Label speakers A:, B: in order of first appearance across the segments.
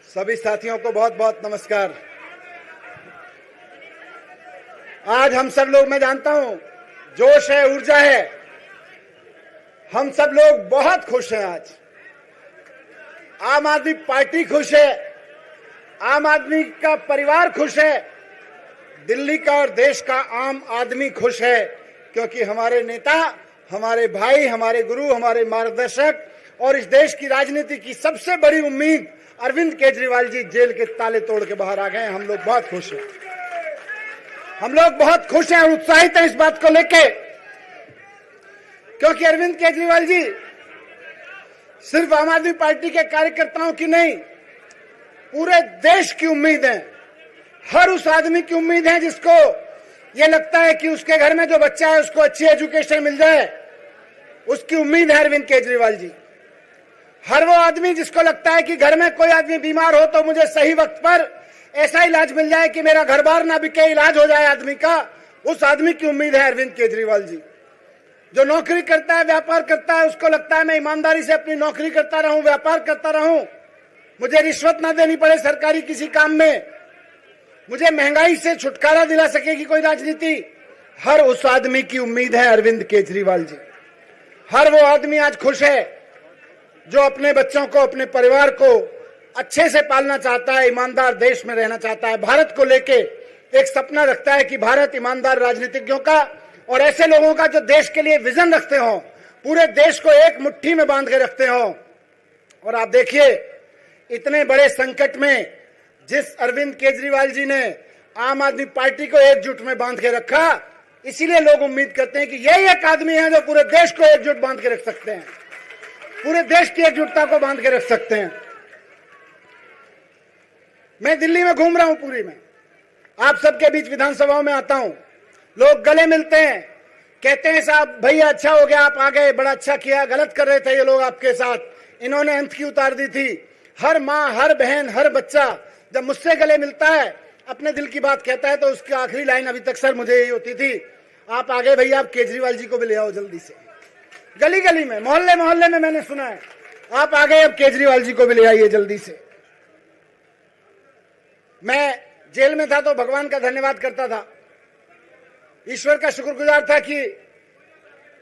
A: सभी साथियों को बहुत बहुत नमस्कार। आज हम सब लोग, मैं जानता हूं, जोश है, ऊर्जा है। हम सब लोग बहुत खुश हैं। आज आम आदमी पार्टी खुश है, आम आदमी का परिवार खुश है, दिल्ली का और देश का आम आदमी खुश है, क्योंकि हमारे नेता, हमारे भाई, हमारे गुरु, हमारे मार्गदर्शक और इस देश की राजनीति की सबसे बड़ी उम्मीद अरविंद केजरीवाल जी जेल के ताले तोड़ के बाहर आ गए। हम लोग बहुत खुश हैं। हम लोग बहुत खुश हैं और उत्साहित हैं इस बात को लेके, क्योंकि अरविंद केजरीवाल जी सिर्फ आम आदमी पार्टी के कार्यकर्ताओं की नहीं, पूरे देश की उम्मीद है। हर उस आदमी की उम्मीद है जिसको ये लगता है कि उसके घर में जो बच्चा है उसको अच्छी एजुकेशन मिल जाए, उसकी उम्मीद है अरविंद केजरीवाल जी। हर वो आदमी जिसको लगता है कि घर में कोई आदमी बीमार हो तो मुझे सही वक्त पर ऐसा इलाज मिल जाए कि मेरा घर बार ना बिके, इलाज हो जाए आदमी का, उस आदमी की उम्मीद है अरविंद केजरीवाल जी। जो नौकरी करता है, व्यापार करता है, उसको लगता है मैं ईमानदारी से अपनी नौकरी करता रहूं, व्यापार करता रहूं, मुझे रिश्वत ना देनी पड़े सरकारी किसी काम में, मुझे महंगाई से छुटकारा दिला सकेगी कोई राजनीति। हर उस आदमी की उम्मीद है अरविंद केजरीवाल जी। हर वो आदमी आज खुश है जो अपने बच्चों को, अपने परिवार को अच्छे से पालना चाहता है, ईमानदार देश में रहना चाहता है, भारत को लेके एक सपना रखता है कि भारत ईमानदार राजनीतिज्ञों का और ऐसे लोगों का जो देश के लिए विजन रखते हो, पूरे देश को एक मुट्ठी में बांध के रखते हो। और आप देखिए, इतने बड़े संकट में जिस अरविंद केजरीवाल जी ने आम आदमी पार्टी को एकजुट में बांध के रखा, इसीलिए लोग उम्मीद करते हैं कि यही एक आदमी है जो पूरे देश को एकजुट बांध के रख सकते हैं, पूरे देश की एकजुटता को बांध के रख सकते हैं। मैं दिल्ली में घूम रहा हूं, पूरी में, आप सबके बीच विधानसभाओं में आता हूं, लोग गले मिलते हैं, कहते हैं साहब भैया अच्छा हो गया आप आ गए, बड़ा अच्छा किया, गलत कर रहे थे ये लोग आपके साथ, इन्होंने अंत की उतार दी थी। हर माँ, हर बहन, हर बच्चा जब मुझसे गले मिलता है, अपने दिल की बात कहता है, तो उसकी आखिरी लाइन अभी तक सर मुझे यही होती थी, आप आ गए भैया, आप केजरीवाल जी को भी ले आओ जल्दी से। गली गली में, मोहल्ले मोहल्ले में मैंने सुना है, आप आ गए, अब केजरीवाल जी को भी ले आइए जल्दी से। मैं जेल में था तो भगवान का धन्यवाद करता था, ईश्वर का शुक्रगुजार था कि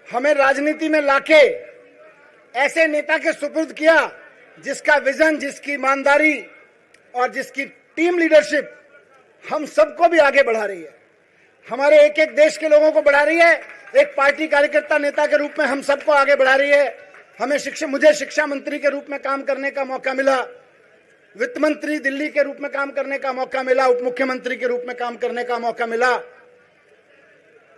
A: हमें राजनीति में लाके ऐसे नेता के सुपुर्द किया जिसका विजन, जिसकी ईमानदारी और जिसकी टीम लीडरशिप हम सबको भी आगे बढ़ा रही है, हमारे एक एक देश के लोगों को बढ़ा रही है, एक पार्टी कार्यकर्ता नेता के रूप में हम सबको आगे बढ़ा रही है। मुझे शिक्षा मंत्री के रूप में काम करने का मौका मिला, वित्त मंत्री दिल्ली के रूप में काम करने का मौका मिला, उप मुख्यमंत्री के रूप में काम करने का मौका मिला।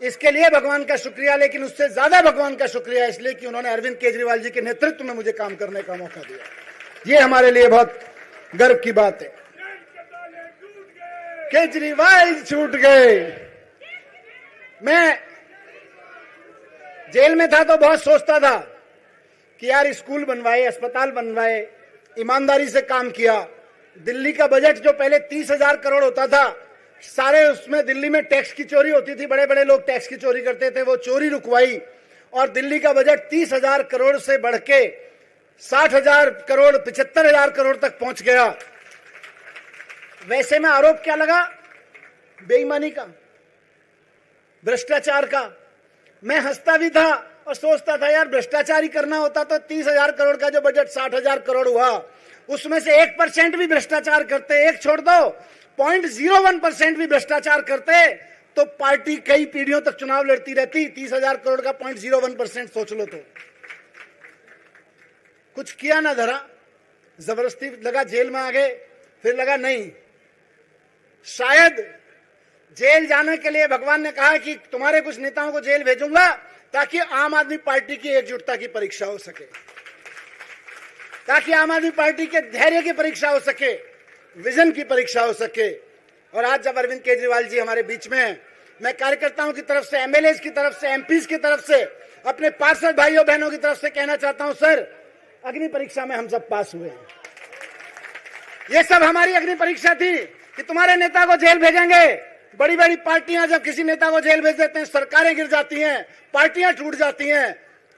A: इसके लिए भगवान का शुक्रिया, लेकिन उससे ज्यादा भगवान का शुक्रिया इसलिए कि उन्होंने अरविंद केजरीवाल जी के नेतृत्व में मुझे काम करने का मौका दिया। ये हमारे लिए बहुत गर्व की बात है। केजरीवाल छूट गए। मैं जेल में था तो बहुत सोचता था कि यार स्कूल बनवाए, अस्पताल बनवाए, ईमानदारी से काम किया। दिल्ली का बजट जो पहले 30,000 करोड़ होता था, सारे उसमें दिल्ली में टैक्स की चोरी होती थी, बड़े बड़े लोग टैक्स की चोरी करते थे, वो चोरी रुकवाई और दिल्ली का बजट 30,000 करोड़ से बढ़ के 60,000 करोड़, 75,000 करोड़ तक पहुंच गया। वैसे में आरोप क्या लगा? बेईमानी का, भ्रष्टाचार का। मैं हंसता भी था और सोचता था यार भ्रष्टाचार ही करना होता तो 30,000 करोड़ का जो बजट 60,000 करोड़ हुआ, उसमें से 1% भी भ्रष्टाचार करते, एक छोड़ दो 0.01% भी भ्रष्टाचार करते तो पार्टी कई पीढ़ियों तक चुनाव लड़ती रहती। 30,000 करोड़ का 0.01% सोच लो तो। कुछ किया ना धरा, जबरदस्ती लगा जेल में आ गए, फिर लगा नहीं, शायद जेल जाने के लिए भगवान ने कहा कि तुम्हारे कुछ नेताओं को जेल भेजूंगा ताकि आम आदमी पार्टी की एकजुटता की परीक्षा हो सके, ताकि आम आदमी पार्टी के धैर्य की परीक्षा हो सके, विजन की परीक्षा हो सके। और आज जब अरविंद केजरीवाल जी हमारे बीच में हैं, मैं कार्यकर्ताओं की तरफ से, एमएलए की तरफ से, एमपीज की तरफ से, अपने पार्षद भाइयों बहनों की तरफ से कहना चाहता हूं, सर अग्नि परीक्षा में हम सब पास हुए हैं। ये सब हमारी अग्नि परीक्षा थी कि तुम्हारे नेता को जेल भेजेंगे। बड़ी बड़ी पार्टियां जब किसी नेता को जेल भेज देते हैं, सरकारें गिर जाती हैं, पार्टियां टूट जाती हैं,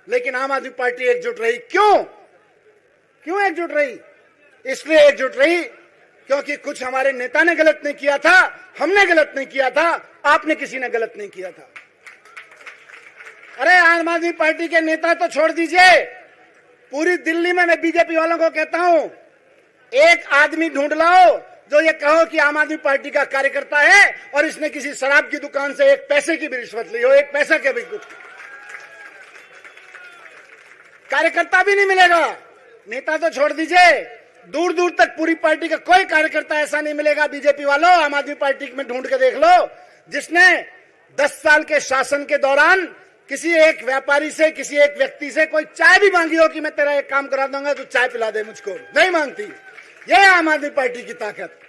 A: लेकिन आम आदमी पार्टी एकजुट रही। क्यों एकजुट रही? इसलिए एकजुट रही क्योंकि कुछ हमारे नेता ने गलत नहीं किया था, हमने गलत नहीं किया था, आपने किसी ने गलत नहीं किया था। अरे आम आदमी पार्टी के नेता तो छोड़ दीजिए, पूरी दिल्ली में मैं बीजेपी वालों को कहता हूं, एक आदमी ढूंढ लाओ जो ये कहो कि आम आदमी पार्टी का कार्यकर्ता है और इसने किसी शराब की दुकान से एक पैसे की भी रिश्वत ली हो, एक पैसा के भी कुछ कार्यकर्ता भी नहीं मिलेगा। नेता तो छोड़ दीजिए, दूर दूर तक पूरी पार्टी का कोई कार्यकर्ता ऐसा नहीं मिलेगा। बीजेपी वालों, आम आदमी पार्टी में ढूंढ के देख लो, जिसने 10 साल के शासन के दौरान किसी एक व्यापारी से, किसी एक व्यक्ति से कोई चाय भी मांगी हो कि मैं तेरा एक काम करा दूंगा तो चाय पिला दे मुझको, नहीं मांगती। यह है आम आदमी पार्टी की ताकत।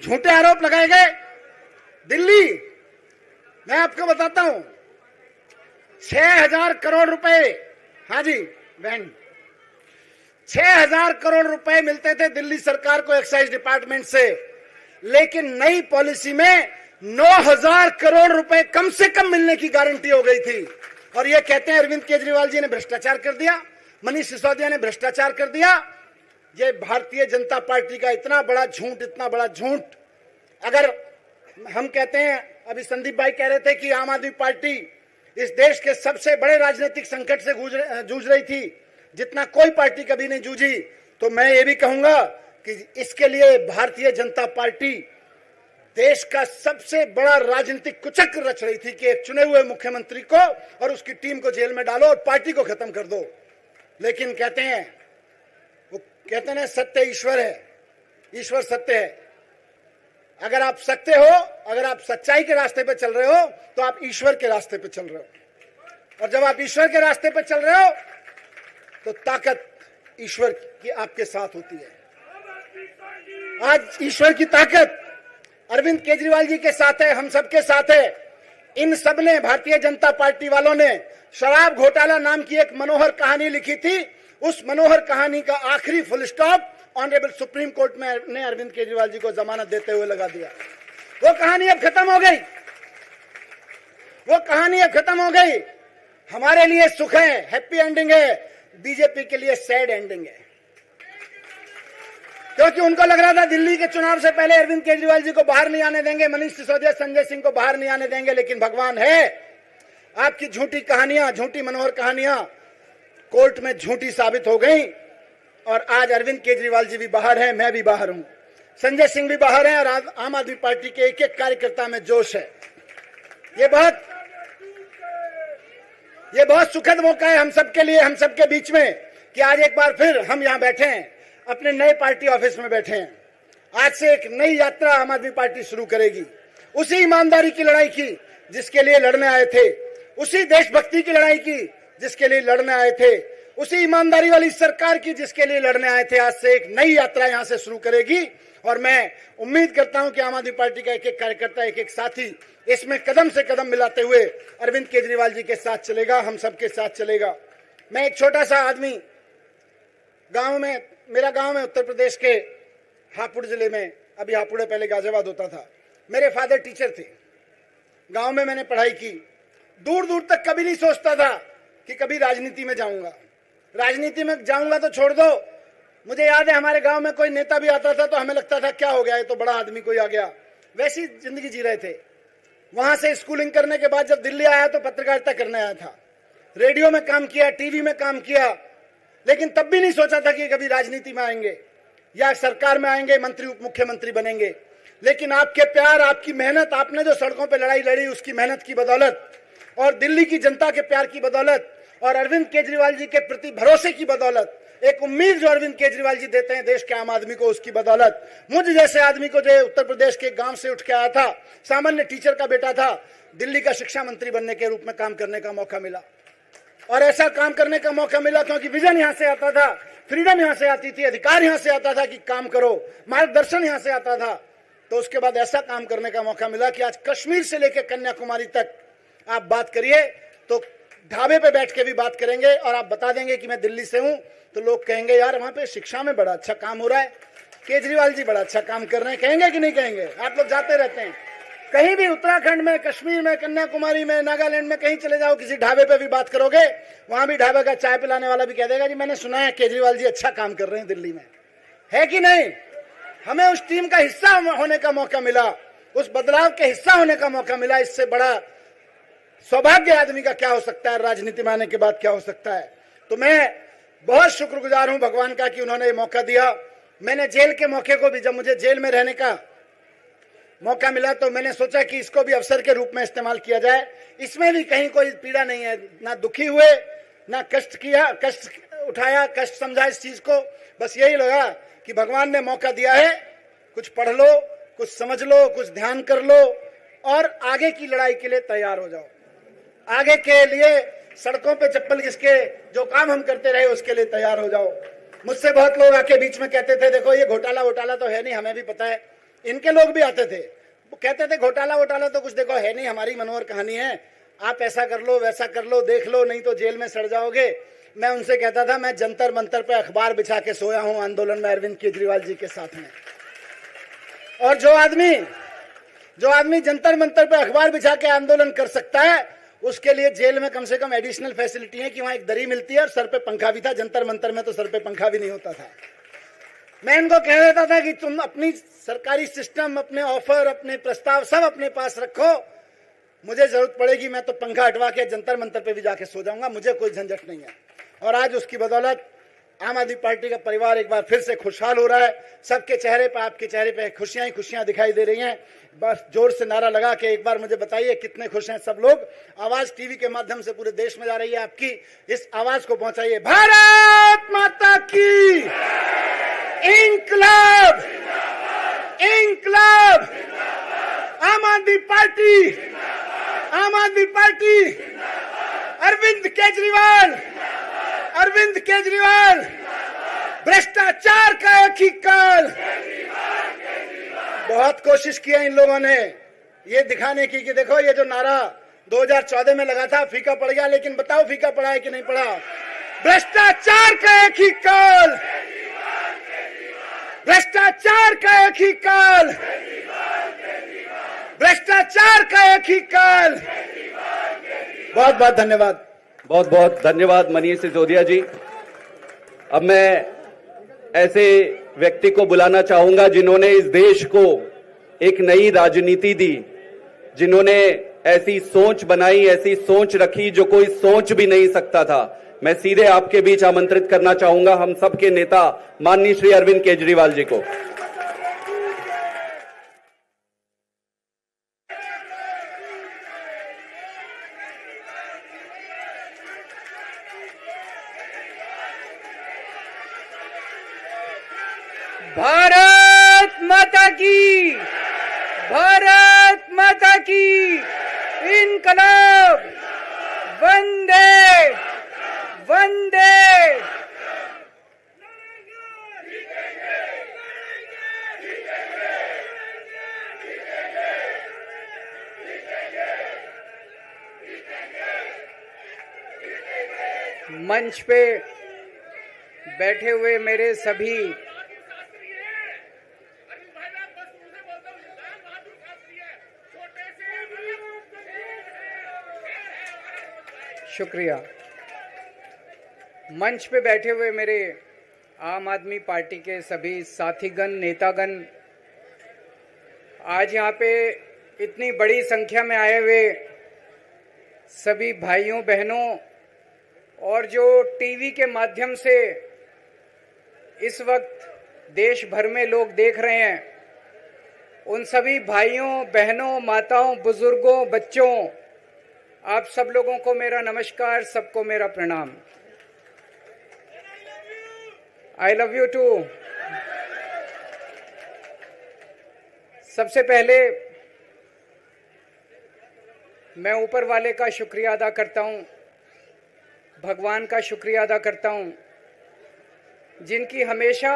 A: झूठे आरोप लगाए गए। दिल्ली, मैं आपको बताता हूं, 6,000 करोड़ रुपए, हाँ जी बहन, 6,000 करोड़ रुपए मिलते थे दिल्ली सरकार को एक्साइज डिपार्टमेंट से, लेकिन नई पॉलिसी में 9,000 करोड़ रुपए कम से कम मिलने की गारंटी हो गई थी। और ये कहते हैं अरविंद केजरीवाल जी ने भ्रष्टाचार कर दिया, मनीष सिसोदिया ने भ्रष्टाचार कर दिया। ये भारतीय जनता पार्टी का इतना बड़ा झूठ, इतना बड़ा झूठ। अगर हम कहते हैं, अभी संदीप भाई कह रहे थे कि आम आदमी पार्टी इस देश के सबसे बड़े राजनीतिक संकट से जूझ रही थी जितना कोई पार्टी कभी नहीं जूझी, तो मैं ये भी कहूंगा कि इसके लिए भारतीय जनता पार्टी देश का सबसे बड़ा राजनीतिक कुचक्र रच रही थी कि एक चुने हुए मुख्यमंत्री को और उसकी टीम को जेल में डालो और पार्टी को खत्म कर दो। लेकिन कहते हैं, वो कहते हैं सत्य ईश्वर है, ईश्वर सत्य है। अगर आप सत्य हो, अगर आप सच्चाई के रास्ते पे चल रहे हो तो आप ईश्वर के रास्ते पे चल रहे हो, और जब आप ईश्वर के रास्ते पे चल रहे हो तो ताकत ईश्वर की आपके साथ होती है। आज ईश्वर की ताकत अरविंद केजरीवाल जी के साथ है, हम सबके साथ है। इन सब ने, भारतीय जनता पार्टी वालों ने शराब घोटाला नाम की एक मनोहर कहानी लिखी थी। उस मनोहर कहानी का आखिरी full stop honourable supreme court में ने अरविंद केजरीवाल जी को जमानत देते हुए लगा दिया। वो कहानी अब खत्म हो गई, वो कहानी अब खत्म हो गई। हमारे लिए सुख है, हैप्पी एंडिंग है, बीजेपी के लिए सैड एंडिंग है। क्योंकि उनको लग रहा था दिल्ली के चुनाव से पहले अरविंद केजरीवाल जी को बाहर नहीं आने देंगे, मनीष सिसोदिया, संजय सिंह को बाहर नहीं आने देंगे। लेकिन भगवान है, आपकी झूठी कहानियां, झूठी मनोहर कहानियां कोर्ट में झूठी साबित हो गई और आज अरविंद केजरीवाल जी भी बाहर हैं, मैं भी बाहर हूं, संजय सिंह भी बाहर हैं, और आम आदमी पार्टी के एक एक कार्यकर्ता में जोश है। ये बहुत सुखद मौका है हम सबके लिए, हम सबके बीच में, कि आज एक बार फिर हम यहां बैठे हैं, अपने नए पार्टी ऑफिस में बैठे हैं। आज से एक नई यात्रा आम आदमी पार्टी शुरू करेगी, उसी ईमानदारी की लड़ाई की जिसके लिए लड़ने आए थे, उसी देशभक्ति की लड़ाई की जिसके लिए लड़ने आए थे, उसी ईमानदारी वाली सरकार की जिसके लिए लड़ने आए थे। आज से एक नई यात्रा यहां से शुरू करेगी और मैं उम्मीद करता हूं कि आम आदमी पार्टी का एक एक कार्यकर्ता, एक एक साथी इसमें कदम से कदम मिलाते हुए अरविंद केजरीवाल जी के साथ चलेगा, हम सबके साथ चलेगा। मैं एक छोटा सा आदमी, गांव में, मेरा गांव है उत्तर प्रदेश के हापुड़ जिले में, अभी हापुड़ पहले गाजियाबाद होता था। मेरे फादर टीचर थे, गांव में मैंने पढ़ाई की। दूर दूर तक कभी नहीं सोचता था कि कभी राजनीति में जाऊंगा। राजनीति में जाऊंगा तो छोड़ दो, मुझे याद है हमारे गांव में कोई नेता भी आता था तो हमें लगता था क्या हो गया, ये तो बड़ा आदमी कोई आ गया, वैसी जिंदगी जी रहे थे। वहां से स्कूलिंग करने के बाद जब दिल्ली आया तो पत्रकारिता करने आया था, रेडियो में काम किया, टीवी में काम किया, लेकिन तब भी नहीं सोचा था कि कभी राजनीति में आएंगे या सरकार में आएंगे, मंत्री उप मुख्यमंत्री बनेंगे। लेकिन आपके प्यार, आपकी मेहनत, आपने जो सड़कों पे लड़ाई लड़ी उसकी मेहनत की बदौलत और दिल्ली की जनता के प्यार की बदौलत और अरविंद केजरीवाल जी के प्रति भरोसे की बदौलत, एक उम्मीद जो अरविंद केजरीवाल जी देते हैं देश के आम आदमी को, उसकी बदौलत मुझ जैसे आदमी को, जो उत्तर प्रदेश के गांव से उठ के आया था, सामान्य टीचर का बेटा था, दिल्ली का शिक्षा मंत्री बनने के रूप में काम करने का मौका मिला। और ऐसा काम करने का मौका मिला क्योंकि विजन यहां से आता था, फ्रीडम यहां से आती थी, अधिकार यहां से आता था कि काम करो, मार्गदर्शन यहां से आता था। तो उसके बाद ऐसा काम करने का मौका मिला कि आज कश्मीर से लेकर कन्याकुमारी तक आप बात करिए तो ढाबे पे बैठ के भी बात करेंगे और आप बता देंगे कि मैं दिल्ली से हूं, तो लोग कहेंगे यार वहां पे शिक्षा में बड़ा अच्छा काम हो रहा है, केजरीवाल जी बड़ा अच्छा काम कर रहे हैं। कहेंगे कि नहीं कहेंगे? आप लोग जाते रहते हैं कहीं भी, उत्तराखंड में, कश्मीर में, कन्याकुमारी में, नागालैंड में, कहीं चले जाओ, किसी ढाबे पे भी बात करोगे, वहां भी ढाबे का चाय पिलाने वाला भी कह देगा जी मैंने सुना है केजरीवाल जी अच्छा काम कर रहे हैं दिल्ली में, है कि नहीं? हमें उस टीम का हिस्सा होने का मौका मिला, उस बदलाव के हिस्सा होने का मौका मिला। इससे बड़ा सौभाग्य आदमी का क्या हो सकता है, राजनीति में आने के बाद क्या हो सकता है। तो मैं बहुत शुक्रगुजार हूं भगवान का कि उन्होंने ये मौका दिया। मैंने जेल के मौके को भी, जब मुझे जेल में रहने का मौका मिला तो मैंने सोचा कि इसको भी अवसर के रूप में इस्तेमाल किया जाए। इसमें भी कहीं कोई पीड़ा नहीं है, ना दुखी हुए, ना कष्ट किया, कष्ट उठाया, कष्ट समझा इस चीज को। बस यही लगा कि भगवान ने मौका दिया है, कुछ पढ़ लो, कुछ समझ लो, कुछ ध्यान कर लो और आगे की लड़ाई के लिए तैयार हो जाओ। आगे के लिए सड़कों पे चप्पल घिसके जो काम हम करते रहे उसके लिए तैयार हो जाओ। मुझसे बहुत लोग आके बीच में कहते थे, देखो ये घोटाला वोटाला तो है नहीं, हमें भी पता है। इनके लोग भी आते थे, वो कहते थे घोटाला वोटाला तो कुछ देखो है नहीं, हमारी मनोहर कहानी है, आप ऐसा कर लो, वैसा कर लो, देख लो, नहीं तो जेल में सड़ जाओगे। मैं उनसे कहता था, मैं जंतर मंतर पे अखबार बिछा के सोया हूं आंदोलन में अरविंद केजरीवाल जी के साथ में। और जो आदमी जंतर मंतर पे अखबार बिछा के आंदोलन कर सकता है, उसके लिए जेल में कम से कम एडिशनल फैसिलिटी है कि वहां एक दरी मिलती है और सर पे पंखा भी था। जंतर मंतर में तो सर पे पंखा भी नहीं होता था। मैं इनको कह देता था कि तुम अपनी सरकारी सिस्टम, अपने ऑफर, अपने प्रस्ताव सब अपने पास रखो, मुझे जरूरत पड़ेगी मैं तो पंखा हटवा के जंतर मंतर पे भी जाके सो जाऊंगा, मुझे कोई झंझट नहीं है। और आज उसकी बदौलत आम आदमी पार्टी का परिवार एक बार फिर से खुशहाल हो रहा है। सबके चेहरे पर, आपके चेहरे पे खुशियां ही खुशियां दिखाई दे रही हैं। बस जोर से नारा लगा के एक बार मुझे बताइए कितने खुश हैं सब लोग। आवाज टीवी के माध्यम से पूरे देश में जा रही है आपकी, इस आवाज को पहुंचाइए। भारत माता की इंकलाब, इंकलाब, आम आदमी पार्टी, आम आदमी पार्टी, अरविंद केजरीवाल, अरविंद केजरीवाल, भ्रष्टाचार का एक ही काल। बहुत कोशिश की है इन लोगों ने ये दिखाने की कि देखो ये जो नारा 2014 में लगा था फीका पड़ गया, लेकिन बताओ फीका पड़ा है कि नहीं पड़ा। भ्रष्टाचार का एक ही काल, भ्रष्टाचार का एक ही काल, भ्रष्टाचार का एक ही काल। बहुत बहुत धन्यवाद।
B: बहुत बहुत धन्यवाद मनीष सिसोदिया जी। अब मैं ऐसे व्यक्ति को बुलाना चाहूंगा जिन्होंने इस देश को एक नई राजनीति दी, जिन्होंने ऐसी सोच बनाई, ऐसी सोच रखी जो कोई सोच भी नहीं सकता था। मैं सीधे आपके बीच आमंत्रित करना चाहूंगा हम सबके नेता माननीय श्री अरविंद केजरीवाल जी को।
C: भारत माता की, भारत माता की इंकलाब, वंदे वंदे। मंच पे बैठे हुए मेरे सभी शुक्रिया। मंच पे बैठे हुए मेरे आम आदमी पार्टी के सभी साथीगण, नेतागण, आज यहाँ पे इतनी बड़ी संख्या में आए हुए सभी भाइयों बहनों और जो टीवी के माध्यम से इस वक्त देश भर में लोग देख रहे हैं, उन सभी भाइयों बहनों, माताओं, बुजुर्गों, बच्चों, आप सब लोगों को मेरा नमस्कार, सबको मेरा प्रणाम। I love you too. सबसे पहले मैं ऊपर वाले का शुक्रिया अदा करता हूं, भगवान का शुक्रिया अदा करता हूं, जिनकी हमेशा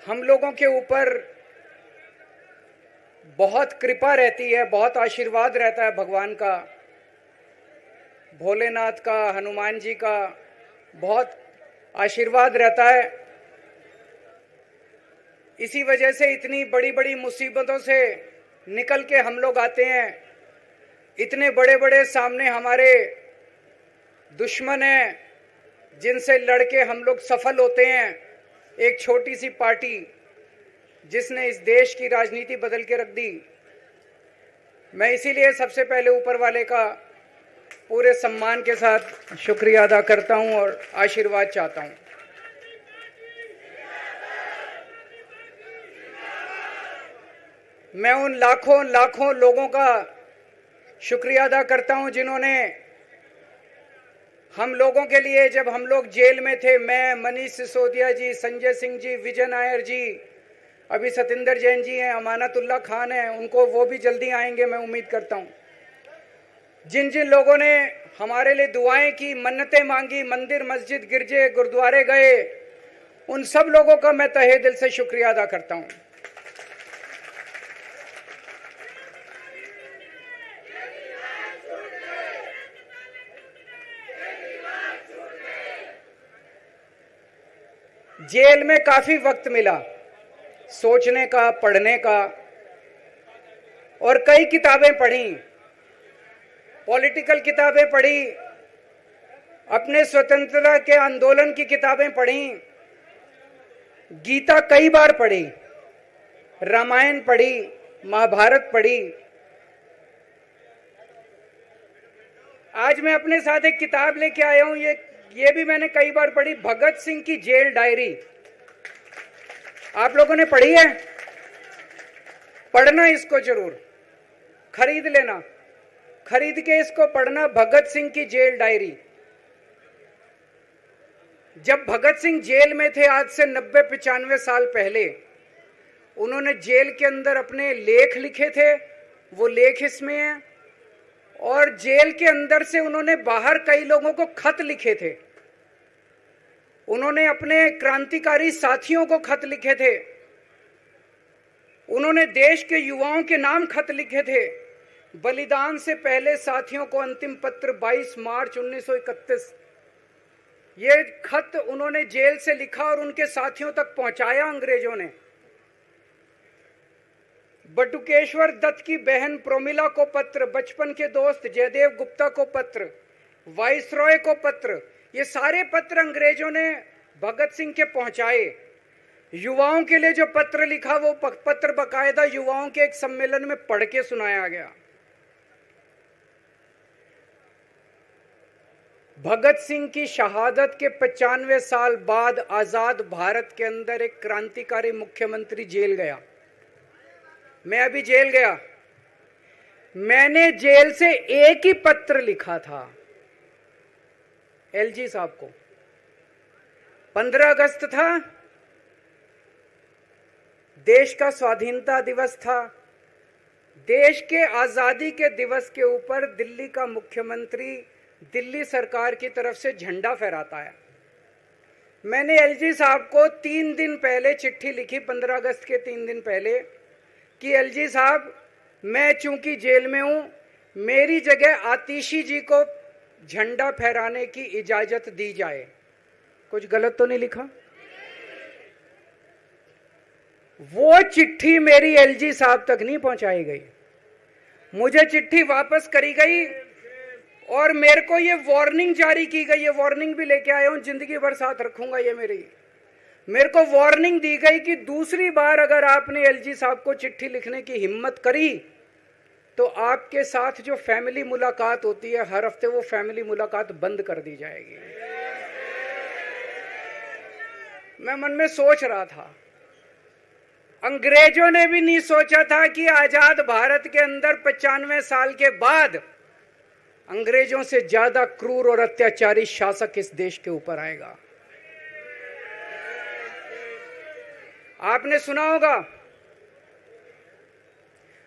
C: हम लोगों के ऊपर बहुत कृपा रहती है, बहुत आशीर्वाद रहता है भगवान का, भोलेनाथ का, हनुमान जी का बहुत आशीर्वाद रहता है। इसी वजह से इतनी बड़ी बड़ी मुसीबतों से निकल के हम लोग आते हैं। इतने बड़े बड़े सामने हमारे दुश्मन हैं जिनसे लड़के हम लोग सफल होते हैं। एक छोटी सी पार्टी जिसने इस देश की राजनीति बदल के रख दी। मैं इसीलिए सबसे पहले ऊपर वाले का पूरे सम्मान के साथ शुक्रिया अदा करता हूं और आशीर्वाद चाहता हूं। मैं उन लाखों लाखों लोगों का शुक्रिया अदा करता हूं जिन्होंने हम लोगों के लिए, जब हम लोग जेल में थे, मैं, मनीष सिसोदिया जी, संजय सिंह जी, विजय नायर जी, अभी सतिंदर जैन जी हैं, अमानतुल्लाह खान हैं, उनको वो भी जल्दी आएंगे मैं उम्मीद करता हूं। जिन जिन लोगों ने हमारे लिए दुआएं की, मन्नतें मांगी, मंदिर मस्जिद गिरजे गुरुद्वारे गए, उन सब लोगों का मैं तहे दिल से शुक्रिया अदा करता हूं। जेल में काफी वक्त मिला सोचने का, पढ़ने का, और कई किताबें पढ़ी, पॉलिटिकल किताबें पढ़ी, अपने स्वतंत्रता के आंदोलन की किताबें पढ़ी, गीता कई बार पढ़ी, रामायण पढ़ी, महाभारत पढ़ी। आज मैं अपने साथ एक किताब लेके आया हूं, ये भी मैंने कई बार पढ़ी, भगत सिंह की जेल डायरी। आप लोगों ने पढ़ी है? पढ़ना इसको जरूर, खरीद लेना, खरीद के इसको पढ़ना, भगत सिंह की जेल डायरी। जब भगत सिंह जेल में थे आज से 90-95 साल पहले, उन्होंने जेल के अंदर अपने लेख लिखे थे, वो लेख इसमें हैं। और जेल के अंदर से उन्होंने बाहर कई लोगों को खत लिखे थे, उन्होंने अपने क्रांतिकारी साथियों को खत लिखे थे, उन्होंने देश के युवाओं के नाम खत लिखे थे। बलिदान से पहले साथियों को अंतिम पत्र 22 मार्च 1931, ये खत उन्होंने जेल से लिखा और उनके साथियों तक पहुंचाया अंग्रेजों ने। बटुकेश्वर दत्त की बहन प्रोमिला को पत्र, बचपन के दोस्त जयदेव गुप्ता को पत्र, वाइसरॉय को पत्र, ये सारे पत्र अंग्रेजों ने भगत सिंह के पहुंचाए। युवाओं के लिए जो पत्र लिखा, वो पत्र बकायदा युवाओं के एक सम्मेलन में पढ़ के सुनाया गया। भगत सिंह की शहादत के 95 साल बाद आजाद भारत के अंदर एक क्रांतिकारी मुख्यमंत्री जेल गया। मैं अभी जेल गया, मैंने जेल से एक ही पत्र लिखा था एलजी साहब को। 15 अगस्त था, देश का स्वाधीनता दिवस था, देश के आजादी के दिवस के ऊपर दिल्ली का मुख्यमंत्री दिल्ली सरकार की तरफ से झंडा फहराता है। मैंने एलजी साहब को 3 दिन पहले चिट्ठी लिखी, 15 अगस्त के 3 दिन पहले, कि एलजी साहब, मैं चूंकि जेल में हूं, मेरी जगह आतिशी जी को झंडा फहराने की इजाजत दी जाए। कुछ गलत तो नहीं लिखा? वो चिट्ठी मेरी एलजी साहब तक नहीं पहुंचाई गई, मुझे चिट्ठी वापस करी गई और मेरे को ये वार्निंग जारी की गई। ये वार्निंग भी लेके आया हूं, जिंदगी भर साथ रखूंगा ये मेरे को वार्निंग दी गई कि दूसरी बार अगर आपने एलजी साहब को चिट्ठी लिखने की हिम्मत करी तो आपके साथ जो फैमिली मुलाकात होती है हर हफ्ते, वो फैमिली मुलाकात बंद कर दी जाएगी। मैं मन में सोच रहा था, अंग्रेजों ने भी नहीं सोचा था कि आजाद भारत के अंदर 95 साल के बाद अंग्रेजों से ज्यादा क्रूर और अत्याचारी शासक इस देश के ऊपर आएगा। आपने सुना होगा,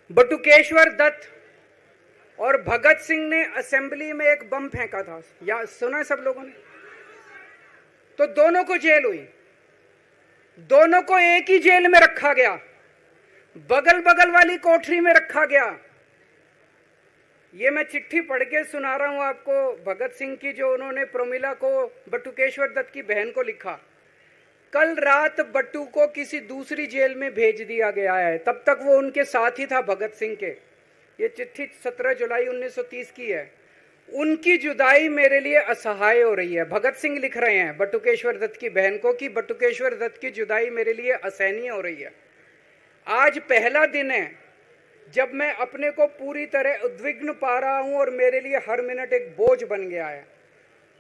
C: बटुकेश्वर दत्त और भगत सिंह ने असेंबली में एक बम फेंका था, या सुना सब लोगों ने? तो दोनों को जेल हुई, दोनों को एक ही जेल में रखा गया, बगल बगल वाली कोठरी में रखा गया। ये मैं चिट्ठी पढ़ के सुना रहा हूं आपको, भगत सिंह की, जो उन्होंने प्रोमिला को, बटुकेश्वर दत्त की बहन को लिखा। कल रात बट्टू को किसी दूसरी जेल में भेज दिया गया है, तब तक वो उनके साथ ही था भगत सिंह के। ये चिट्ठी 17 जुलाई 1930 की है। उनकी जुदाई मेरे लिए असहाय हो रही है। भगत सिंह लिख रहे हैं बटुकेश्वर दत्त की बहन को कि बटुकेश्वर दत्त की जुदाई मेरे लिए असहनीय हो रही है। आज पहला दिन है जब मैं अपने को पूरी तरह उद्विग्न पा रहा हूं और मेरे लिए हर मिनट एक बोझ बन गया है।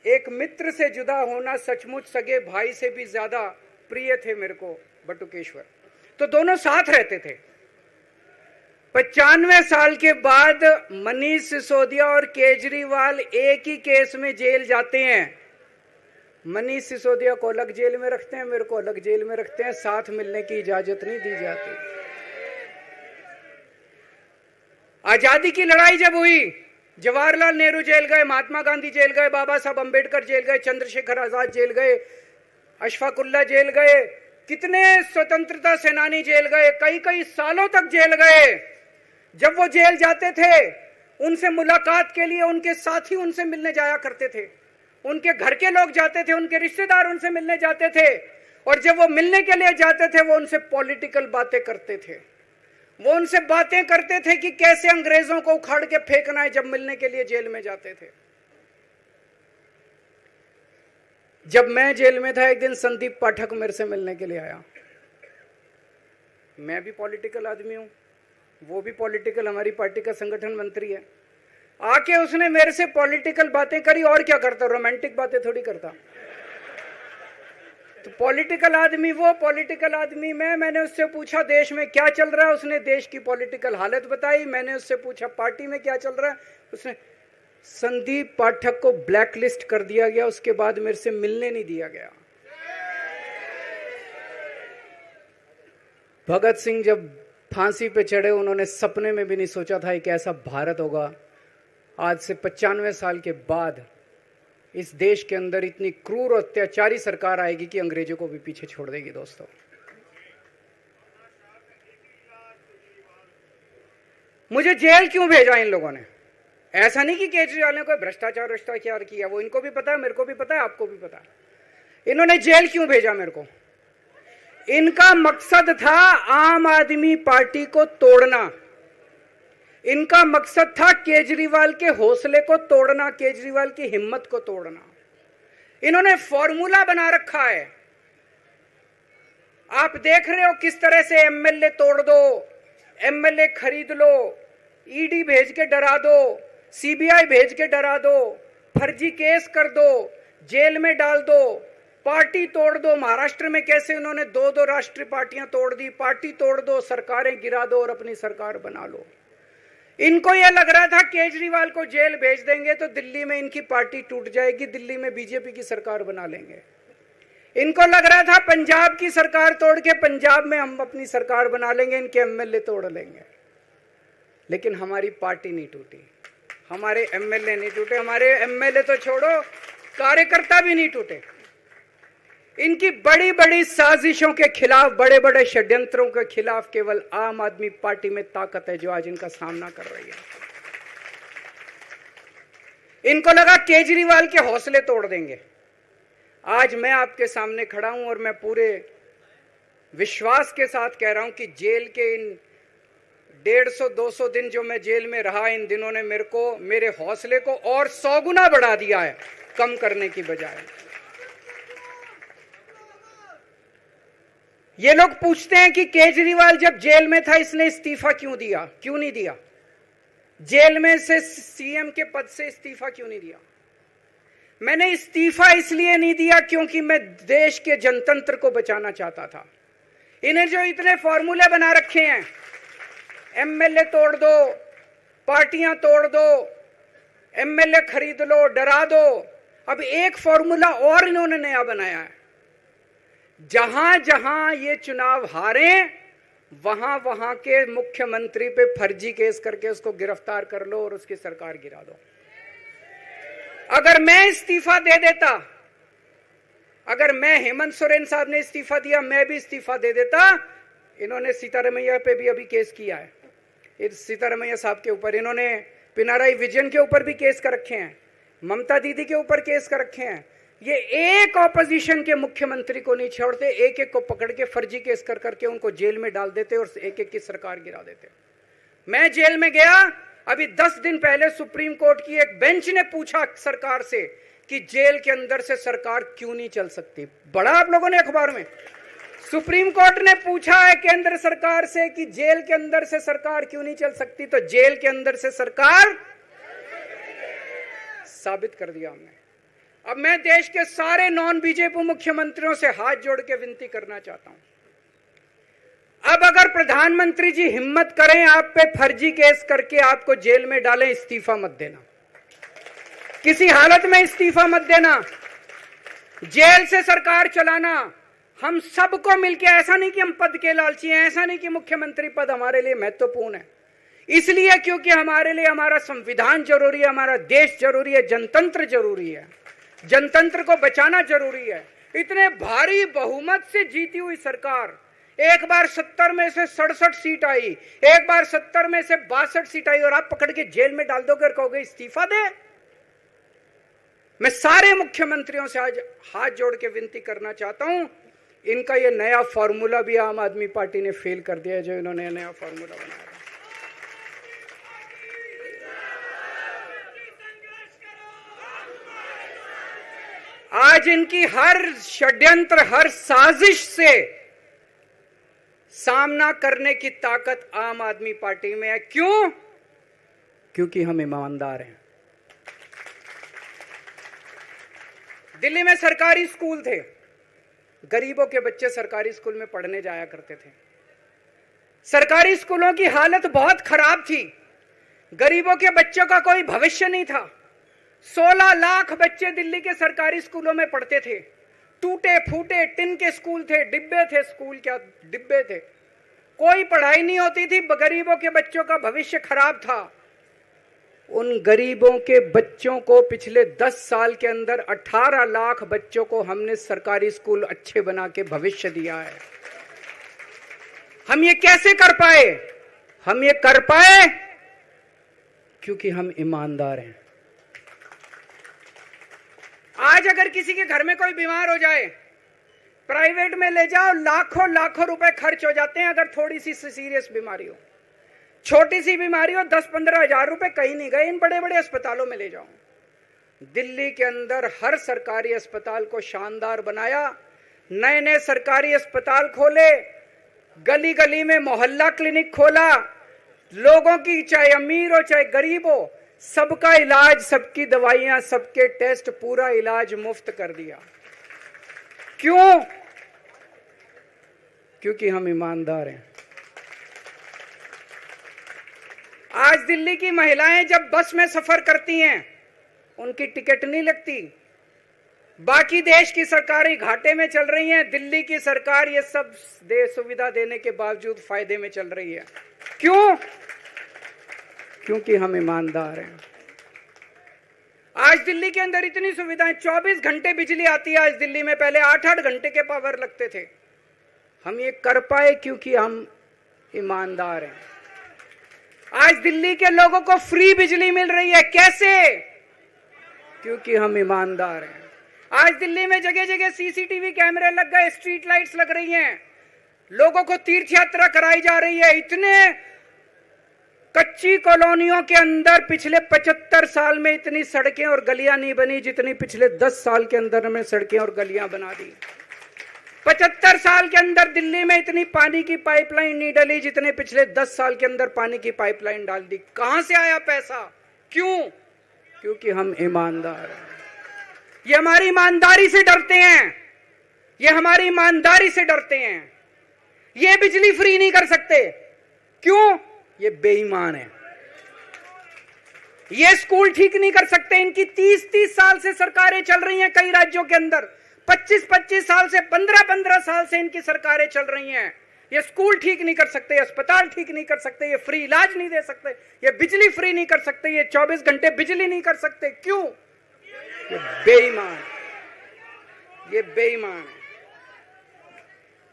C: एक मित्र से जुदा होना सचमुच सगे भाई से भी ज्यादा प्रिय थे मेरे को बटुकेश्वर। तो दोनों साथ रहते थे। 95 साल के बाद मनीष सिसोदिया और केजरीवाल एक ही केस में जेल जाते हैं। मनीष सिसोदिया को अलग जेल में रखते हैं, मेरे को अलग जेल में रखते हैं, साथ मिलने की इजाजत नहीं दी जाती। आजादी की लड़ाई जब हुई, जवाहरलाल नेहरू जेल गए, महात्मा गांधी जेल गए, बाबा साहब अंबेडकर जेल गए, चंद्रशेखर आजाद जेल गए, अशफाकुल्ला जेल गए, कितने स्वतंत्रता सेनानी जेल गए, कई कई सालों तक जेल गए। जब वो जेल जाते थे उनसे मुलाकात के लिए उनके साथी उनसे मिलने जाया करते थे, उनके घर के लोग जाते थे, उनके रिश्तेदार उनसे मिलने जाते थे, और जब वो मिलने के लिए जाते थे वो उनसे पॉलिटिकल बातें करते थे। वो उनसे बातें करते थे कि कैसे अंग्रेजों को उखाड़ के फेंकना है। जब मिलने के लिए जेल में जाते थे, जब मैं जेल में था एक दिन संदीप पाठक मेरे से मिलने के लिए आया। मैं भी पॉलिटिकल आदमी हूं, वो भी पॉलिटिकल, हमारी पार्टी का संगठन मंत्री है। आके उसने मेरे से पॉलिटिकल बातें करी, और क्या करता, रोमांटिक बातें थोड़ी करता। तो पॉलिटिकल आदमी वो, पॉलिटिकल आदमी मैंने उससे पूछा देश में क्या चल रहा है, उसने देश की पॉलिटिकल हालत बताई। मैंने उससे पूछा पार्टी में क्या चल रहा है, उसने संदीप पाठक को ब्लैकलिस्ट कर दिया गया, उसके बाद मेरे से मिलने नहीं दिया गया। भगत सिंह जब फांसी पे चढ़े, उन्होंने सपने में भी नहीं सोचा था कि ऐसा भारत होगा। आज से 95 साल के बाद इस देश के अंदर इतनी क्रूर और अत्याचारी सरकार आएगी कि अंग्रेजों को भी पीछे छोड़ देगी। दोस्तों, मुझे जेल क्यों भेजा इन लोगों ने? ऐसा नहीं कि केजरीवाल ने कोई भ्रष्टाचार किया, वो इनको भी पता है, मेरे को भी पता है, आपको भी पता है। इन्होंने जेल क्यों भेजा मेरे को? इनका मकसद था आम आदमी पार्टी को तोड़ना। इनका मकसद था केजरीवाल के हौसले को तोड़ना, केजरीवाल की हिम्मत को तोड़ना। इन्होंने फॉर्मूला बना रखा है। आप देख रहे हो किस तरह से एमएलए तोड़ दो, एमएलए खरीद लो, ईडी भेज के डरा दो, सीबीआई भेज के डरा दो, फर्जी केस कर दो, जेल में डाल दो, पार्टी तोड़ दो। महाराष्ट्र में कैसे उन्होंने 2-2 राष्ट्रीय पार्टियां तोड़ दी। पार्टी तोड़ दो, सरकारें गिरा दो और अपनी सरकार बना लो। इनको यह लग रहा था केजरीवाल को जेल भेज देंगे तो दिल्ली में इनकी पार्टी टूट जाएगी, दिल्ली में बीजेपी की सरकार बना लेंगे। इनको लग रहा था पंजाब की सरकार तोड़ के पंजाब में हम अपनी सरकार बना लेंगे, इनके एमएलए तोड़ लेंगे। लेकिन हमारी पार्टी नहीं टूटी, हमारे एमएलए नहीं टूटे, हमारे एमएलए तो छोड़ो, कार्यकर्ता भी नहीं टूटे। इनकी बड़ी बड़ी साजिशों के खिलाफ, बड़े बड़े षड्यंत्रों के खिलाफ केवल आम आदमी पार्टी में ताकत है जो आज इनका सामना कर रही है। इनको लगा केजरीवाल के हौसले तोड़ देंगे। आज मैं आपके सामने खड़ा हूं और मैं पूरे विश्वास के साथ कह रहा हूं कि जेल के इन 150-200 दिन जो मैं जेल में रहा, इन दिनों ने मेरे हौसले को और 100 गुना बढ़ा दिया है, कम करने की बजाय। ये लोग पूछते हैं कि केजरीवाल जब जेल में था इसने इस्तीफा क्यों दिया, क्यों नहीं दिया? जेल में से सीएम के पद से इस्तीफा क्यों नहीं दिया? मैंने इस्तीफा इसलिए नहीं दिया क्योंकि मैं देश के जनतंत्र को बचाना चाहता था। इन्हें जो इतने फॉर्मूले बना रखे हैं, एमएलए तोड़ दो, पार्टियां तोड़ दो, एमएलए खरीद लो, डरा दो। अब एक फॉर्मूला और इन्होंने नया बनाया है। जहां जहां ये चुनाव हारे, वहां वहां के मुख्यमंत्री पे फर्जी केस करके उसको गिरफ्तार कर लो और उसकी सरकार गिरा दो। अगर मैं इस्तीफा दे देता, अगर मैं हेमंत सोरेन साहब ने इस्तीफा दिया, मैं भी इस्तीफा दे देता। इन्होंने सीतारमैया पे भी अभी केस किया है, इस सीतारमैया साहब के ऊपर। इन्होंने पिनाराई विजयन के ऊपर भी केस कर रखे हैं, ममता दीदी के ऊपर केस कर रखे हैं। ये एक ऑपोजिशन के मुख्यमंत्री को नहीं छोड़ते, एक एक को पकड़ के फर्जी केस कर करके उनको जेल में डाल देते और एक एक की सरकार गिरा देते। मैं जेल में गया, अभी 10 दिन पहले सुप्रीम कोर्ट की एक बेंच ने पूछा सरकार से कि जेल के अंदर से सरकार क्यों नहीं चल सकती। बड़ा आप लोगों ने अखबार में, सुप्रीम कोर्ट ने पूछा है केंद्र सरकार से कि जेल के अंदर से सरकार क्यों नहीं चल सकती, तो जेल के अंदर से सरकार साबित कर दिया हमने। अब मैं देश के सारे नॉन बीजेपी मुख्यमंत्रियों से हाथ जोड़ के विनती करना चाहता हूं, अब अगर प्रधानमंत्री जी हिम्मत करें आप पे फर्जी केस करके आपको जेल में डालें, इस्तीफा मत देना, किसी हालत में इस्तीफा मत देना। जेल से सरकार चलाना हम सबको मिलके, ऐसा नहीं कि हम पद के लालची हैं, ऐसा नहीं कि मुख्यमंत्री पद हमारे लिए महत्वपूर्ण है, इसलिए क्योंकि हमारे लिए हमारा संविधान जरूरी है, हमारा देश जरूरी है, जनतंत्र जरूरी है, जनतंत्र को बचाना जरूरी है। इतने भारी बहुमत से जीती हुई सरकार, एक बार 70 में से 67 सीट आई, एक बार 70 में से 62 सीट आई, और आप पकड़ के जेल में डाल दोगे और कहोगे इस्तीफा दे। मैं सारे मुख्यमंत्रियों से आज हाथ जोड़ के विनती करना चाहता हूं, इनका ये नया फॉर्मूला भी आम आदमी पार्टी ने फेल कर दिया है, जो इन्होंने नया फॉर्मूला बनाया। आज इनकी हर षड्यंत्र, हर साजिश से सामना करने की ताकत आम आदमी पार्टी में है। क्यों? क्योंकि हम ईमानदार हैं। दिल्ली में सरकारी स्कूल थे, गरीबों के बच्चे सरकारी स्कूल में पढ़ने जाया करते थे। सरकारी स्कूलों की हालत बहुत खराब थी, गरीबों के बच्चों का कोई भविष्य नहीं था। 16 लाख बच्चे दिल्ली के सरकारी स्कूलों में पढ़ते थे। टूटे फूटे टिन के स्कूल थे, डिब्बे थे, स्कूल क्या डिब्बे थे, कोई पढ़ाई नहीं होती थी, गरीबों के बच्चों का भविष्य खराब था। उन गरीबों के बच्चों को पिछले 10 साल के अंदर 18 लाख बच्चों को हमने सरकारी स्कूल अच्छे बना के भविष्य दिया है। हम ये कैसे कर पाए? हम ये कर पाए क्योंकि हम ईमानदार हैं। आज अगर किसी के घर में कोई बीमार हो जाए, प्राइवेट में ले जाओ, लाखों लाखों रुपए खर्च हो जाते हैं। अगर थोड़ी सी सीरियस बीमारी हो, छोटी सी बीमारी हो, 10-15 हजार रुपए कहीं नहीं गए, इन बड़े बड़े अस्पतालों में ले जाओ। दिल्ली के अंदर हर सरकारी अस्पताल को शानदार बनाया, नए नए सरकारी अस्पताल खोले, गली गली में मोहल्ला क्लिनिक खोला, लोगों की चाहे अमीर हो चाहे गरीब हो, सबका इलाज, सबकी दवाइयां, सबके टेस्ट, पूरा इलाज मुफ्त कर दिया। क्यों? क्योंकि हम ईमानदार हैं। आज दिल्ली की महिलाएं जब बस में सफर करती हैं, उनकी टिकट नहीं लगती। बाकी देश की सरकारें घाटे में चल रही हैं, दिल्ली की सरकार ये सब सुविधा देने के बावजूद फायदे में चल रही है। क्यों? क्योंकि हम ईमानदार हैं। आज दिल्ली के अंदर इतनी सुविधाएं, 24 घंटे बिजली आती है आज दिल्ली में, पहले 8-8 घंटे के पावर लगते थे। हम ये कर पाए क्योंकि हम ईमानदार हैं। आज दिल्ली के लोगों को फ्री बिजली मिल रही है, कैसे? क्योंकि हम ईमानदार हैं। आज दिल्ली में जगह जगह सीसीटीवी कैमरे लग गए, स्ट्रीट लाइट्स लग रही हैं, लोगों को तीर्थ यात्रा कराई जा रही है। इतने कच्ची कॉलोनियों के अंदर पिछले 75 साल में इतनी सड़कें और गलियां नहीं बनी जितनी पिछले 10 साल के अंदर हमने सड़कें और गलियां बना दी। 75 साल के अंदर दिल्ली में इतनी पानी की पाइपलाइन नहीं डली जितने पिछले 10 साल के अंदर पानी की पाइपलाइन डाल दी। कहां से आया पैसा? क्यों? क्योंकि हम ईमानदार हैं। ये हमारी ईमानदारी से डरते हैं, ये हमारी ईमानदारी से डरते हैं। ये बिजली फ्री नहीं कर सकते, क्यों? ये बेईमान है। ये स्कूल ठीक नहीं कर सकते, इनकी 30-30 साल से सरकारें चल रही हैं कई राज्यों के अंदर, 25-25 साल से, 15-15 साल से इनकी सरकारें चल रही हैं। ये स्कूल ठीक नहीं कर सकते, अस्पताल ठीक नहीं कर सकते, ये फ्री इलाज नहीं दे सकते, ये बिजली फ्री नहीं कर सकते, ये 24 घंटे बिजली नहीं कर सकते। क्यों? ये बेईमान, ये बेईमान है।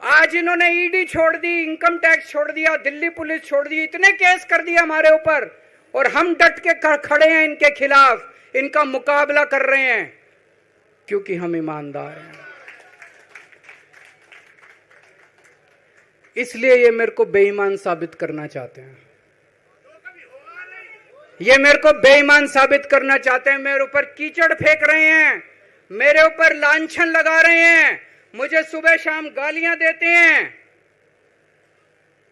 C: आज इन्होंने ईडी छोड़ दी, इनकम टैक्स छोड़ दिया, दिल्ली पुलिस छोड़ दी, इतने केस कर दिए हमारे ऊपर, और हम डट के खड़े हैं इनके खिलाफ, इनका मुकाबला कर रहे हैं क्योंकि हम ईमानदार हैं। इसलिए ये मेरे को बेईमान साबित करना चाहते हैं, ये मेरे को बेईमान साबित करना चाहते हैं। मेरे ऊपर कीचड़ फेंक रहे हैं, मेरे ऊपर लांछन लगा रहे हैं, मुझे सुबह शाम गालियां देते हैं,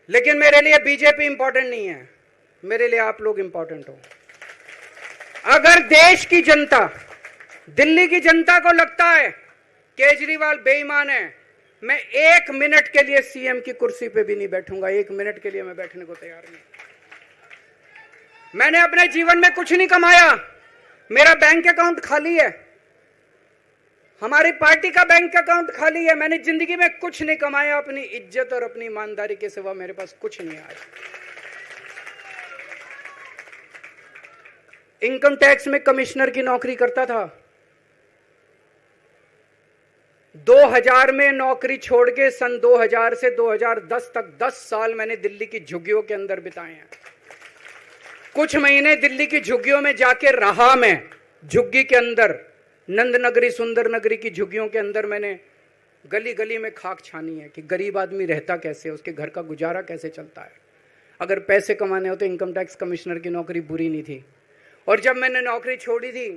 C: लेकिन मेरे लिए बीजेपी इंपॉर्टेंट नहीं है, मेरे लिए आप लोग इंपॉर्टेंट हो। अगर देश की जनता, दिल्ली की जनता को लगता है केजरीवाल बेईमान है, मैं 1 मिनट के लिए सीएम की कुर्सी पे भी नहीं बैठूंगा। 1 मिनट के लिए मैं बैठने को तैयार नहीं। मैंने अपने जीवन में कुछ नहीं कमाया, मेरा बैंक अकाउंट खाली है, हमारी पार्टी का बैंक अकाउंट खाली है। मैंने जिंदगी में कुछ नहीं कमाया, अपनी इज्जत और अपनी ईमानदारी के सिवा मेरे पास कुछ नहीं आया। इनकम टैक्स में कमिश्नर की नौकरी करता था, 2000 में नौकरी छोड़ के सन 2000 से 2010 तक 10 साल मैंने दिल्ली की झुग्गियों के अंदर बिताए हैं। कुछ महीने दिल्ली की झुग्गियों में जाके रहा मैं, झुग्गी के अंदर, नंद नगरी सुंदर नगरी की झुग्गियों के अंदर मैंने गली गली में खाक छानी है कि गरीब आदमी रहता कैसे, उसके घर का गुजारा कैसे चलता है। अगर पैसे कमाने हो तो इनकम टैक्स कमिश्नर की नौकरी बुरी नहीं थी। और जब मैंने नौकरी छोड़ी थी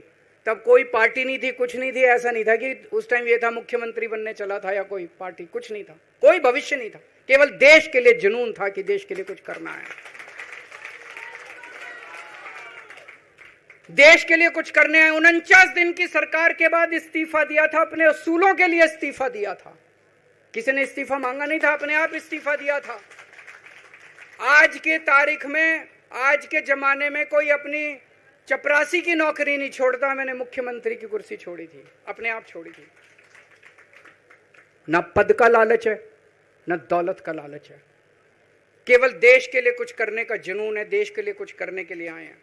C: तब कोई पार्टी नहीं थी, कुछ नहीं थी। ऐसा नहीं था कि उस टाइम ये था मुख्यमंत्री बनने चला था या कोई पार्टी, कुछ नहीं था, कोई भविष्य नहीं था, केवल देश के लिए जुनून था कि देश के लिए कुछ करना है, देश के लिए कुछ करने हैं। 49 दिन की सरकार के बाद इस्तीफा दिया था, अपने असूलों के लिए इस्तीफा दिया था। किसी ने इस्तीफा मांगा नहीं था, अपने आप इस्तीफा दिया था। आज के तारीख में, आज के जमाने में कोई अपनी चपरासी की नौकरी नहीं छोड़ता। मैंने मुख्यमंत्री की कुर्सी छोड़ी थी, अपने आप छोड़ी थी। ना पद का लालच है, ना दौलत का लालच है, केवल देश के लिए कुछ करने का जुनून है, देश के लिए कुछ करने के लिए आए हैं।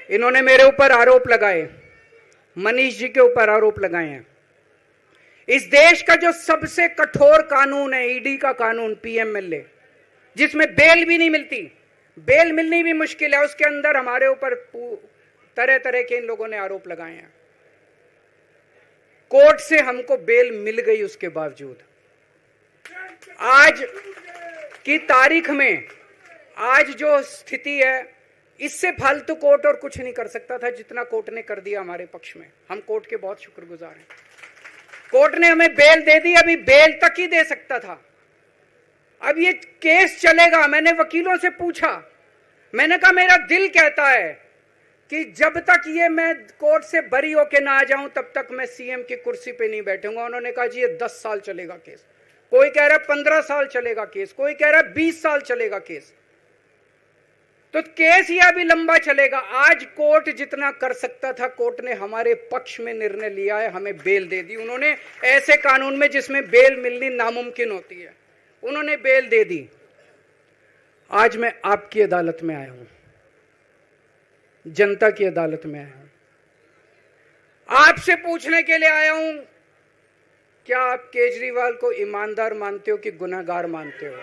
C: इन्होंने मेरे ऊपर आरोप लगाए, मनीष जी के ऊपर आरोप लगाए हैं। इस देश का जो सबसे कठोर कानून है, ईडी का कानून, पीएमएलए, जिसमें बेल भी नहीं मिलती, बेल मिलनी भी मुश्किल है, उसके अंदर हमारे ऊपर तरह तरह के इन लोगों ने आरोप लगाए हैं। कोर्ट से हमको बेल मिल गई, उसके बावजूद आज की तारीख में, आज जो स्थिति है, इससे फालतू कोर्ट और कुछ नहीं कर सकता था जितना कोर्ट ने कर दिया हमारे पक्ष में। हम कोर्ट के बहुत शुक्रगुजार हैं। कोर्ट ने हमें बेल दे दी, अभी बेल तक ही दे सकता था। अब ये केस चलेगा। मैंने वकीलों से पूछा, मैंने कहा मेरा दिल कहता है कि जब तक ये मैं कोर्ट से बरी होके ना आ जाऊं तब तक मैं सीएम की कुर्सी पे नहीं बैठूंगा। उन्होंने कहा जी ये 10 साल चलेगा केस, कोई कह रहा है 15 साल चलेगा केस, कोई कह रहा है 20 साल चलेगा केस। तो केस ये अभी लंबा चलेगा। आज कोर्ट जितना कर सकता था, कोर्ट ने हमारे पक्ष में निर्णय लिया है, हमें बेल दे दी। उन्होंने ऐसे कानून में जिसमें बेल मिलनी नामुमकिन होती है, उन्होंने बेल दे दी। आज मैं आपकी अदालत में आया हूं, जनता की अदालत में आया हूं, आपसे पूछने के लिए आया हूं, क्या आप केजरीवाल को ईमानदार मानते हो कि गुनहगार मानते हो?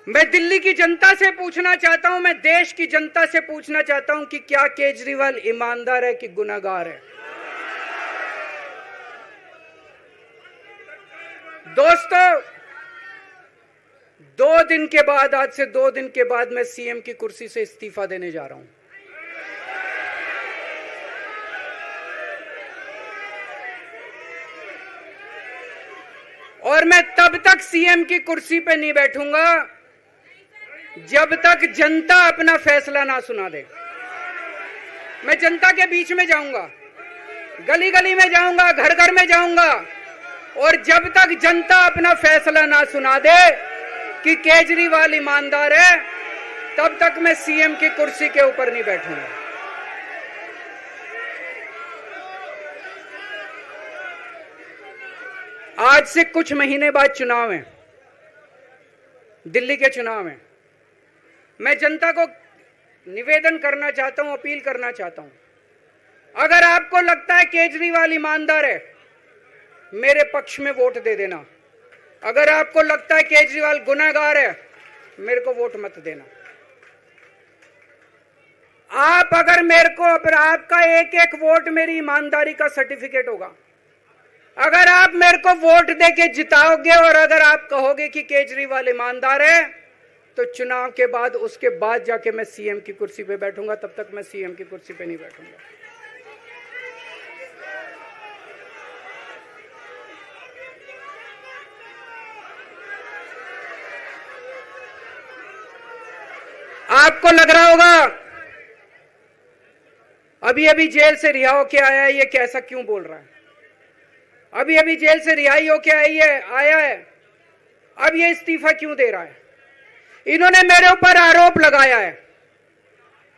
C: मैं दिल्ली की जनता से पूछना चाहता हूं, मैं देश की जनता से पूछना चाहता हूं कि क्या केजरीवाल ईमानदार है कि गुनहगार है? दोस्तों, 2 दिन के बाद, आज से 2 दिन के बाद मैं सीएम की कुर्सी से इस्तीफा देने जा रहा हूं। और मैं तब तक सीएम की कुर्सी पे नहीं बैठूंगा जब तक जनता अपना फैसला ना सुना दे। मैं जनता के बीच में जाऊंगा, गली गली में जाऊंगा, घर घर में जाऊंगा, और जब तक जनता अपना फैसला ना सुना दे कि केजरीवाल ईमानदार है, तब तक मैं सीएम की कुर्सी के ऊपर नहीं बैठूंगा। आज से कुछ महीने बाद चुनाव है, दिल्ली के चुनाव है। मैं जनता को निवेदन करना चाहता हूं, अपील करना चाहता हूं, अगर आपको लगता है केजरीवाल ईमानदार है, मेरे पक्ष में वोट दे देना। अगर आपको लगता है केजरीवाल गुनहगार है, मेरे को वोट मत देना। आप अगर मेरे को, आपका एक एक वोट मेरी ईमानदारी का सर्टिफिकेट होगा। अगर आप मेरे को वोट देके जिताओगे और अगर आप कहोगे कि केजरीवाल ईमानदार है, तो चुनाव के बाद, उसके बाद जाके मैं सीएम की कुर्सी पे बैठूंगा, तब तक मैं सीएम की कुर्सी पे नहीं बैठूंगा। आपको लग रहा होगा अभी अभी जेल से रिहा होके आया है, ये कैसा क्यों बोल रहा है? अभी अभी जेल से रिहाई होके आया है, अब ये इस्तीफा क्यों दे रहा है? इन्होंने मेरे ऊपर आरोप लगाया है,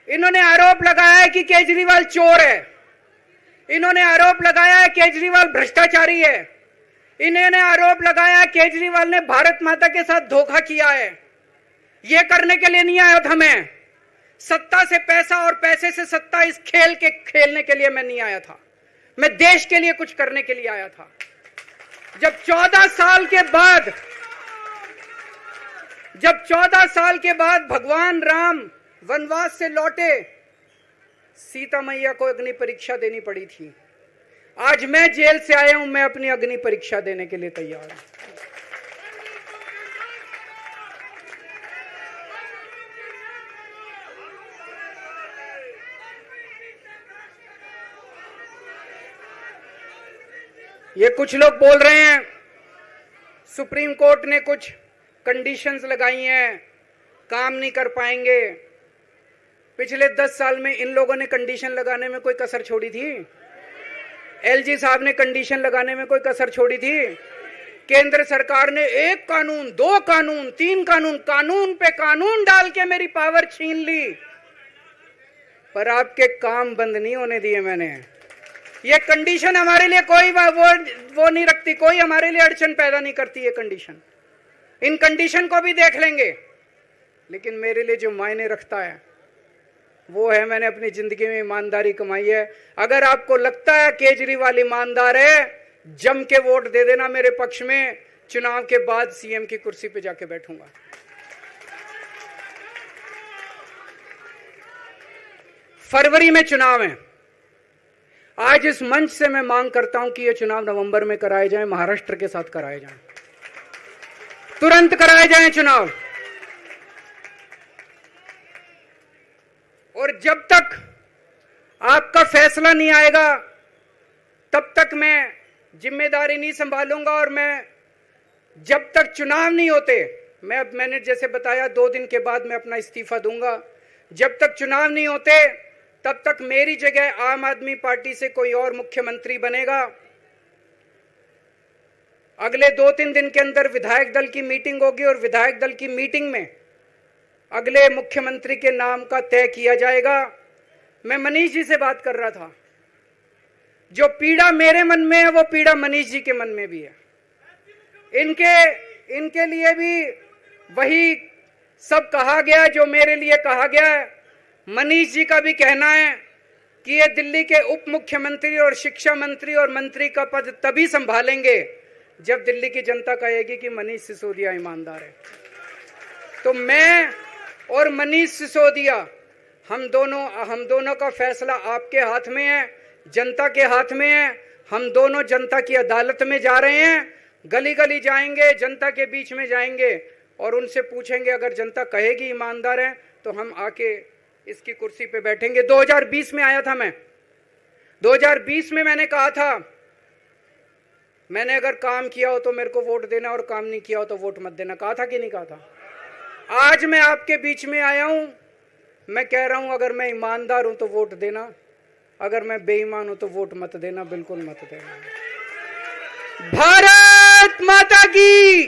C: इन्होंने आरोप लगाया है कि केजरीवाल चोर है, इन्होंने आरोप लगाया है केजरीवाल भ्रष्टाचारी है, इन्होंने आरोप लगाया है केजरीवाल ने भारत माता के साथ धोखा किया है। ये करने के लिए नहीं आया था मैं, सत्ता से पैसा और पैसे से सत्ता, इस खेल के खेलने के लिए मैं नहीं आया था, मैं देश के लिए कुछ करने के लिए आया था। जब 14 साल के बाद भगवान राम वनवास से लौटे, सीता मैया को अग्नि परीक्षा देनी पड़ी थी। आज मैं जेल से आया हूं, मैं अपनी अग्नि परीक्षा देने के लिए तैयार हूं। ये कुछ लोग बोल रहे हैं सुप्रीम कोर्ट ने कुछ कंडीशंस लगाई हैं, काम नहीं कर पाएंगे। पिछले 10 साल में इन लोगों ने कंडीशन लगाने में कोई कसर छोड़ी थी? एलजी साहब ने कंडीशन लगाने में कोई कसर छोड़ी थी? केंद्र सरकार ने 1 कानून, 2 कानून, 3 कानून, कानून पे कानून डाल के मेरी पावर छीन ली, पर आपके काम बंद नहीं होने दिए मैंने। ये कंडीशन हमारे लिए कोई वो नहीं रखती, कोई हमारे लिए अड़चन पैदा नहीं करती ये कंडीशन। इन कंडीशन को भी देख लेंगे, लेकिन मेरे लिए जो मायने रखता है वो है मैंने अपनी जिंदगी में ईमानदारी कमाई है। अगर आपको लगता है केजरीवाल ईमानदार है, जम के वोट दे देना मेरे पक्ष में, चुनाव के बाद सीएम की कुर्सी पे जाके बैठूंगा। फरवरी में चुनाव है। आज इस मंच से मैं मांग करता हूं कि ये चुनाव नवंबर में कराए जाएं, महाराष्ट्र के साथ कराए जाएं, तुरंत कराए जाएं चुनाव। और जब तक आपका फैसला नहीं आएगा तब तक मैं जिम्मेदारी नहीं संभालूंगा। और मैं जब तक चुनाव नहीं होते, मैंने जैसे बताया 2 दिन के बाद मैं अपना इस्तीफा दूंगा। जब तक चुनाव नहीं होते तब तक मेरी जगह आम आदमी पार्टी से कोई और मुख्यमंत्री बनेगा। अगले 2-3 दिन के अंदर विधायक दल की मीटिंग होगी और विधायक दल की मीटिंग में अगले मुख्यमंत्री के नाम का तय किया जाएगा। मैं मनीष जी से बात कर रहा था, जो पीड़ा मेरे मन में है वो पीड़ा मनीष जी के मन में भी है। इनके लिए भी वही सब कहा गया जो मेरे लिए कहा गया है। मनीष जी का भी कहना है कि ये दिल्ली के उप मुख्यमंत्री और शिक्षा मंत्री और मंत्री का पद तभी संभालेंगे जब दिल्ली की जनता कहेगी कि मनीष सिसोदिया ईमानदार है। तो मैं और मनीष सिसोदिया, हम दोनों का फैसला आपके हाथ में है, जनता के हाथ में है। हम दोनों जनता की अदालत में जा रहे हैं, गली गली जाएंगे, जनता के बीच में जाएंगे और उनसे पूछेंगे, अगर जनता कहेगी ईमानदार है तो हम आके इसकी कुर्सी पे बैठेंगे। 2020 में आया था मैं, 2020 में मैंने कहा था, मैंने अगर काम किया हो तो मेरे को वोट देना और काम नहीं किया हो तो वोट मत देना। कहा था कि नहीं कहा था? आज मैं आपके बीच में आया हूं, मैं कह रहा हूं अगर मैं ईमानदार हूं तो वोट देना, अगर मैं बेईमान हूं तो वोट मत देना, बिल्कुल मत देना। भारत माता की